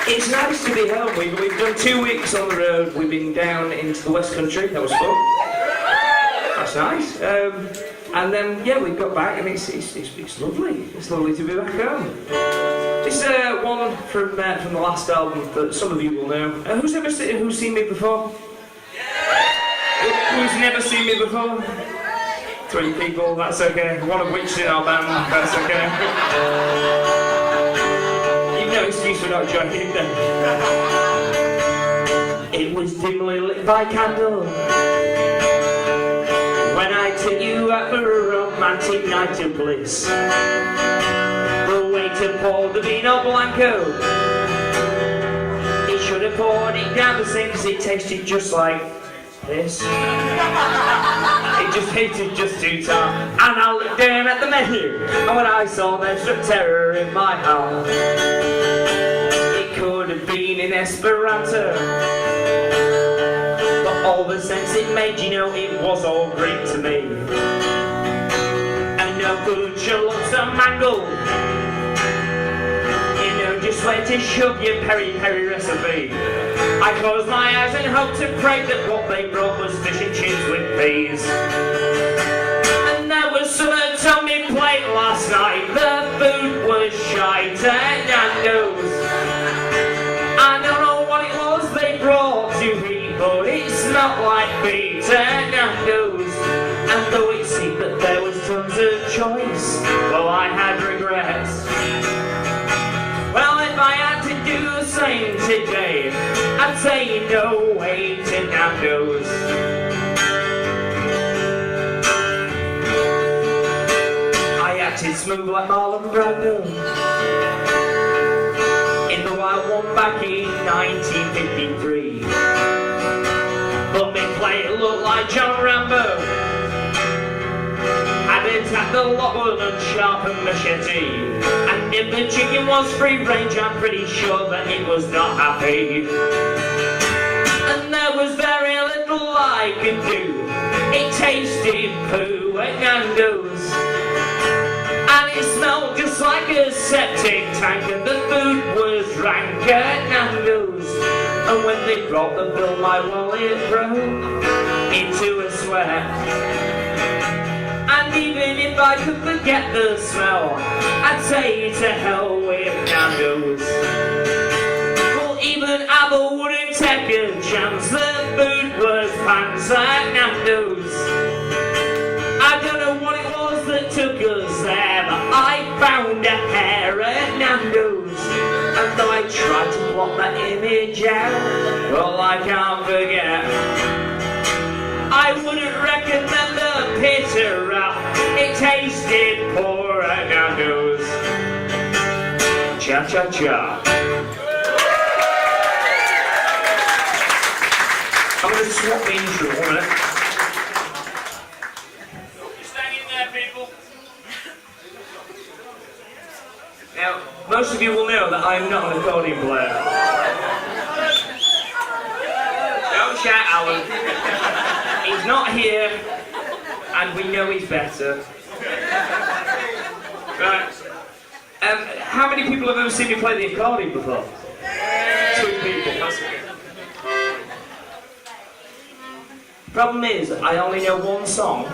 It's nice to be home. We've done 2 weeks on the road. We've been down into the West Country. That was fun. That's nice. And then we got back, and it's lovely. It's lovely to be back home. This is one from the last album that some of you will know. Who's seen me before? Who's never seen me before? 3 people. That's okay. One of which is in our band. That's okay. No excuse for not joining them. It was dimly lit by candle when I took you out for a romantic night of bliss. The waiter poured the vino blanco. He should have poured it down the sink, 'cause it tasted just like this. It just tasted just too tough. And I looked down at the menu, and when I saw there struck terror in my heart. Could have been in Esperanto, but all the sense it made, it was all Greek to me. And no good lobster mangle, just where to shove your peri-peri recipe. I closed my eyes and hoped and prayed that what they brought was fish and chips with peas. And there was some on me plate last night. The food was shite and Nando's. I don't know what it was they brought to me, but it smelled like feet and Nando's. And though it seemed that there was tons of choice, well, I had regrets. Well, if I had to do the same today, I'd say no way to Nando's. I acted smooth like Marlon Brando in the Wild One back in 1953. But me play it looked like John Rambo. I'd attack the lot with a sharpened machete. And if the chicken was free range, I'm pretty sure that it was not happy. And there was very little I could do. It tasted poo at Nando's. And it smelled just like a septic tank, and the food was rank at Nando's. And when they brought the bill, my wallet broke into a sweat. And even if I could forget the smell, I'd say to hell with Nando's. Well, even Abel wouldn't take a chance. The food was pants at Nando's. I don't know what it was that took us there, but I found a hair at Nando's. And though I tried to block that image out, well, I can't forget. I wouldn't recommend the pita wrap. It tasted poor at Nando's. Cha-cha-cha. I'm going to swap the intro a minute. Now, most of you will know that I'm not an accordion player. Don't shout, Alan. He's not here, and we know he's better. Right. How many people have ever seen me play the accordion before? 2 people, that's it. Problem is, I only know one song.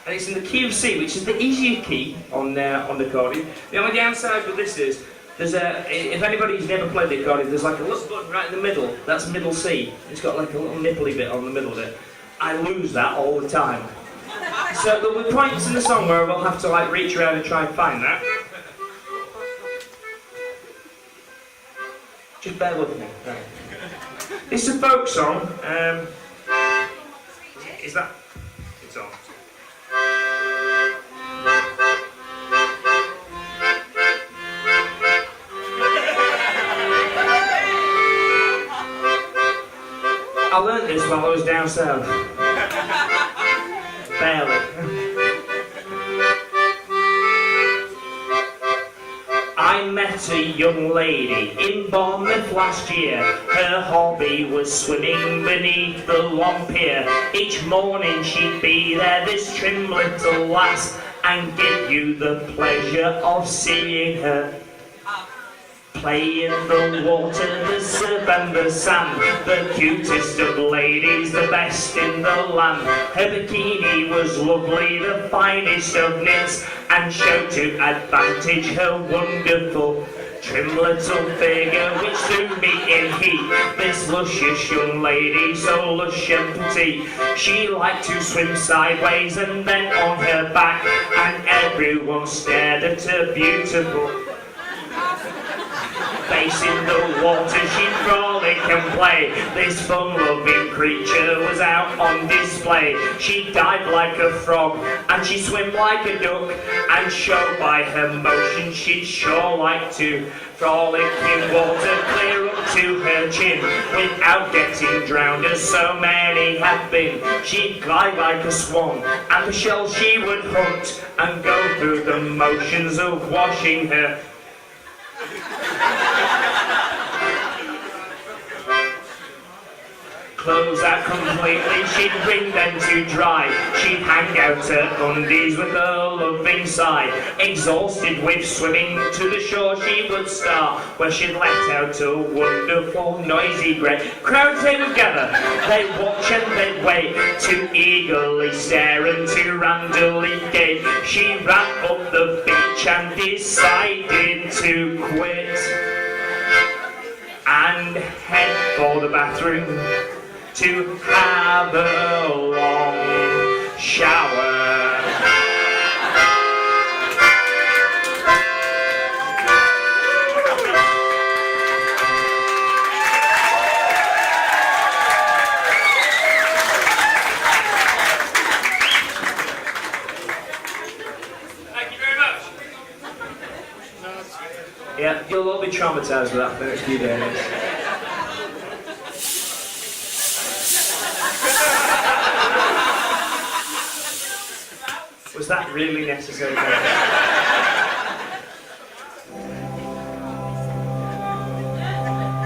And it's in the key of C, which is the easier key on the accordion. The only downside with this is, if anybody's never played the accordion, there's like a little button right in the middle. That's middle C. It's got like a little nipply bit on the middle of it. I lose that all the time. So there'll be points in the song where we'll have to like reach around and try and find that. Just bear with me. Right. This is a folk song. Is that? It's on. I learnt this while I was down south. Barely. I met a young lady in Bournemouth last year. Her hobby was swimming beneath the long pier. Each morning she'd be there, this trim little lass, and give you the pleasure of seeing her. Play in the water, the surf and the sand. The cutest of ladies, the best in the land. Her bikini was lovely, the finest of knits, and showed to advantage her wonderful trim little figure, which threw me in heat. This luscious young lady, so lush and petite, she liked to swim sideways and then on her back, and everyone stared at her beautiful face in the water. She'd frolic and play. This fun-loving creature was out on display. She dived like a frog and she swam like a duck, and showed by her motion she'd sure like to frolic in water clear up to her chin, without getting drowned as so many have been. She'd glide like a swan, and the shell she would hunt, and go through the motions of washing her clothes out completely. She'd wring them to dry. She'd hang out her undies with a loving sigh. Exhausted with swimming, to the shore she would start, where she'd let out a wonderful noisy great. Crowds they would gather, they'd watch and they'd wait, to eagerly stare and to randomly gape. She ran up the beach and decided to quit, and head for the bathroom to have a long shower. Thank you very much. Yeah, you'll all be traumatised with that for the next few days. Was that really necessary?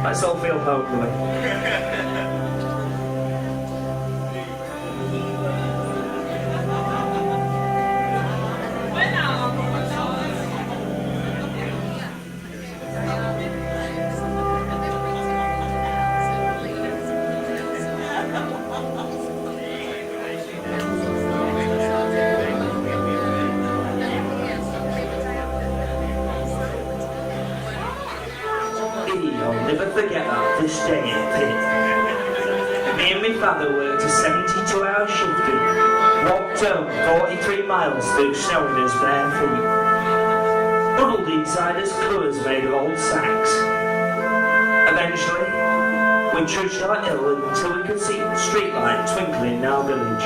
Let's all feel homely. I'll never forget that this day in Pit. Me and my father worked a 72-hour shift and walked home 43 miles through snow in his bare feet, huddled inside his clothes made of old sacks. Eventually, we trudged our hill until we could see the street light twinkling in our village.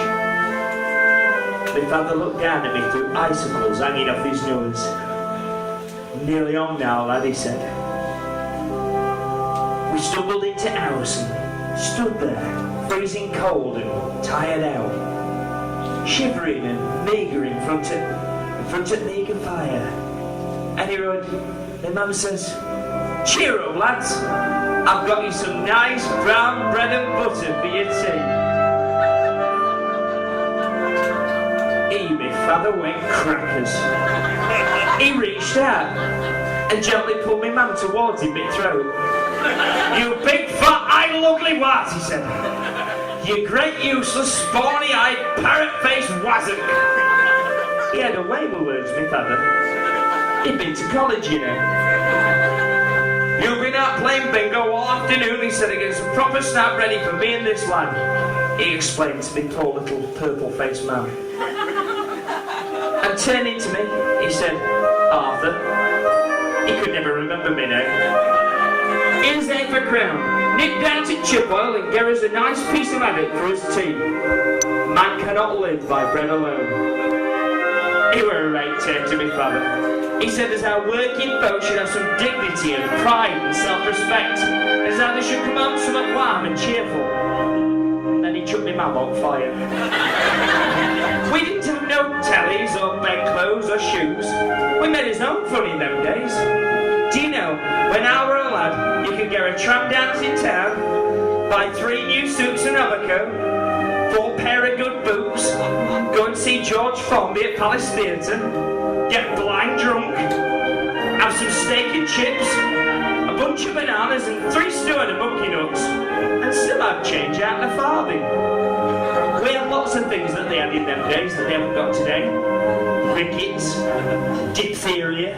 My father looked down at me through icicles hanging off his nose. "Nearly home now, lad," he said. We stumbled into house and stood there, freezing cold and tired out, shivering and meagre in front of the meagre fire. And he wrote, my mum says, "Cheer up, lads, I've got you some nice brown bread and butter for your tea." My father went crackers. He reached out and gently pulled my mum towards him mid-throat. "You big fat eye ugly wat," he said. "You great useless spawny-eyed parrot-faced wazzock." He had a way with words, my father. He'd been to college, you know. "You've been out playing bingo all afternoon," he said, "against a proper snap ready for me and this lad," he explained to me poor little purple-faced man. And turning to me, he said, "Arthur," he could never remember me now, "here's a for crown. Nip down to Chipwell and get us a nice piece of haddock for his tea. Man cannot live by bread alone." He were a right turn to me father. He said as how working folks should have some dignity and pride and self-respect, as how they should come home somewhat warm and cheerful. Then he chucked me mum on fire. We didn't have no tellies or bedclothes or shoes. We made his own fun in them days. Do you know, when I were a lad, you could get a tram dance in town, buy 3 new suits and overcoat, 4 pair of good boots, go and see George Formby at Palace Theatre, get blind drunk, have some steak and chips, bunch of bananas and 3 stone of monkey nuts, and still had change out of a farthing. We had lots of things that they had in them days that they haven't got today. Rickets, diphtheria,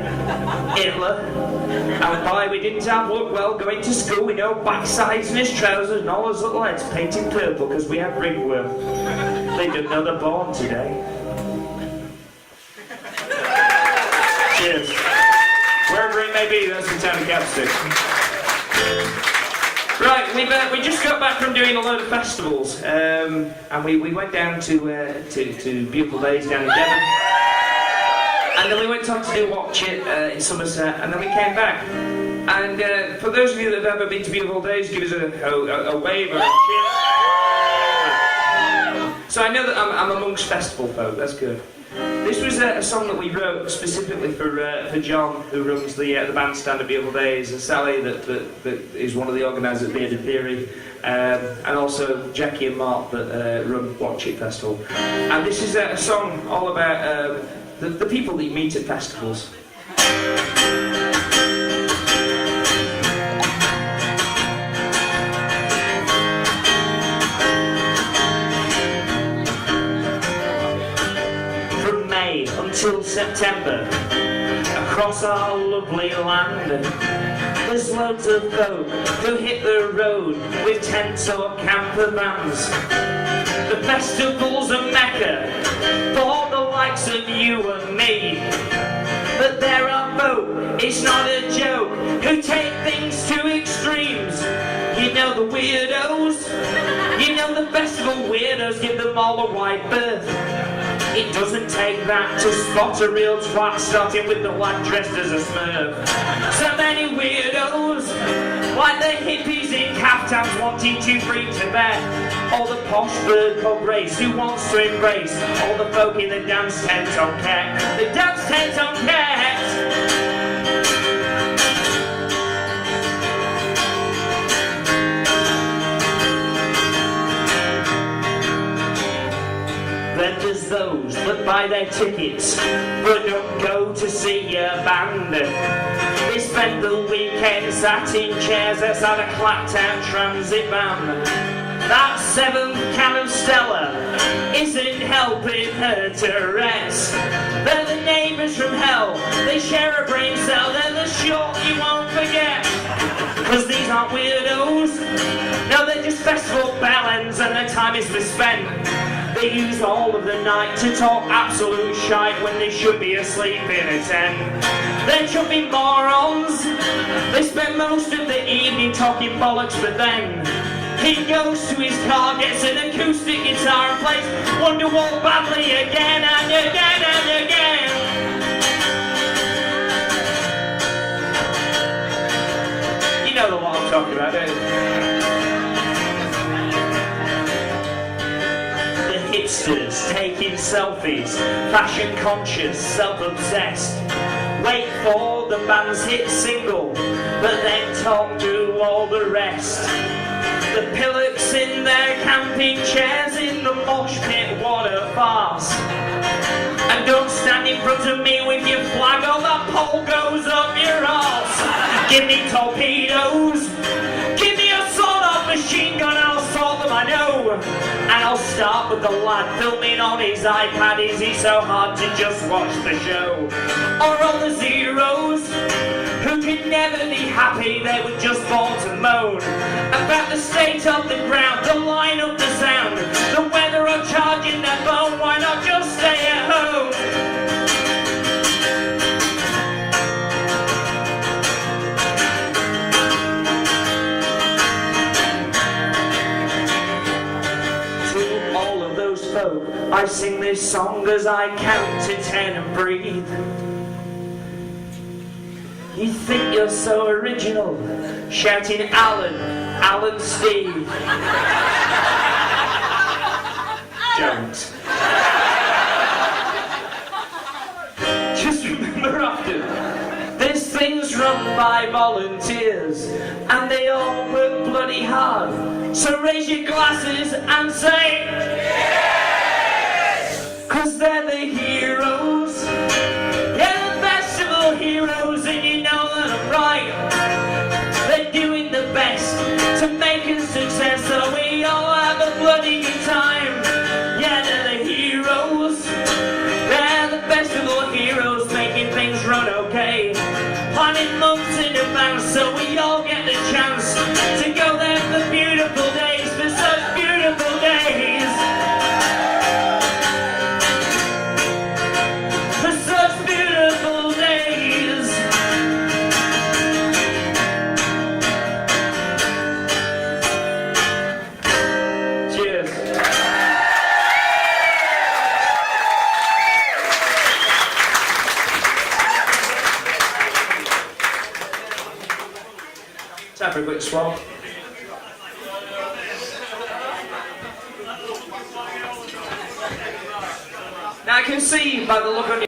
Hitler, and why we didn't have luck, well, going to school with no backsides in his trousers and all his little heads painted purple because we had ringworm. They didn't know they're born today. Cheers. Wherever it may be, that's the town of Capstick. Right, we just got back from doing a load of festivals, and we went down to beautiful days down in Devon, and then we went on to do Watch It in Somerset, and then we came back. And for those of you that have ever been to beautiful days, give us a wave or a cheer. So I know that I'm amongst festival folk. That's good. This was a song that we wrote specifically for John, who runs the bandstand at Beautiful Days, and Sally, that is one of the organisers at Bearded Theory, and also Jackie and Mark that run Watch It Festival. And this is a song all about the people that you meet at festivals. Until September, across our lovely land, there's loads of folk who hit the road with tents or camper vans. The festival's a mecca for the likes of you and me, but there are folk, it's not a joke, who take things to extremes. You know the weirdos, you know the festival weirdos, give them all a wide berth. It doesn't take that to spot a real twat, starting with the lad dressed as a smurf. So many weirdos, like the hippies in caftans wanting to free Tibet, or the posh bird pub race who wants to embrace all the folk in the dance tent on Kent. The dance tent on Kent! Then there's those that buy their tickets but don't go to see a band. They spend the weekend sat in chairs outside a Claptown transit van. That 7th can of Stella isn't helping her to rest. They're the neighbours from hell, they share a brain cell, they're the short you won't forget. Cause these aren't weirdos, no, they're just festival bellends and their time is misspent. They use all of the night to talk absolute shite when they should be asleep in a tent. They're chuffing morons. They spend most of the evening talking bollocks, but then he goes to his car, gets an acoustic guitar and plays Wonderwall badly again and again and again. You know the one I'm talking about, don't you? Hipsters taking selfies, fashion conscious, self-obsessed. Wait for the band's hit single, but then talk to all the rest. The pillocks in their camping chairs in the mosh pit, what a farce. And don't stand in front of me with your flag or that pole goes up your arse. Give me torpedoes, give me a sawed-off machine gun, I'll sort them, I know. And I'll start with the lad filming on his iPad. Is he so hard to just watch the show? Or all the zeros who could never be happy, they were just born to moan about the state of the ground, the line of the sound, the weather or charging their phone. Why not just stay at home? I sing this song as I count to 10 and breathe. You think you're so original, shouting Alan, Alan Steve. Don't. Just remember often, this thing's run by volunteers, and they all work bloody hard. So raise your glasses and say, cause they're the heroes. Yeah, the festival heroes, and you know that I'm right. planning months in advance, so we all get the chance to go there for beautiful days, for such beautiful days. For such beautiful days. Cheers. Time for a quick swap. Now I can see by the look on your